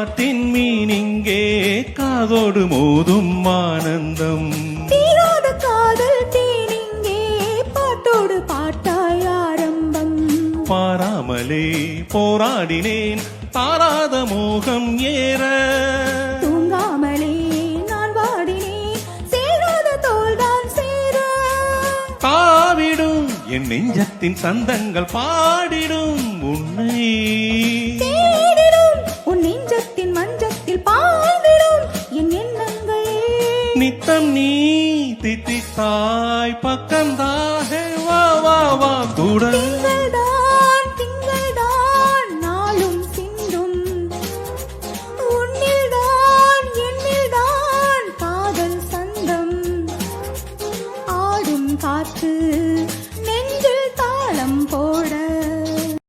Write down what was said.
பாட்டின் மீனிங்கே காதோடு மோதும் ஆனந்தம். தீராத காதல் தேனிங்கே பாட்டோடு பாட்டாய் ஆரம்பம். பாராமலே போராடினேன் தாராத மோகம் ஏற. தூங்காமலே நான் வாடினேன் சேராத தோல்தான் சேர. காவிடும் என் நெஞ்சத்தின் சந்தங்கள் பாடிடும் உன்னை. தேடிடும் உன் நெஞ்சத்தின் மஞ்சத்தில் பாய்ந்திடும் என் எண்ணங்கள். நித்தம் நீ தித்தித்தாய் பக்கந்தாகே வா வா வா கூட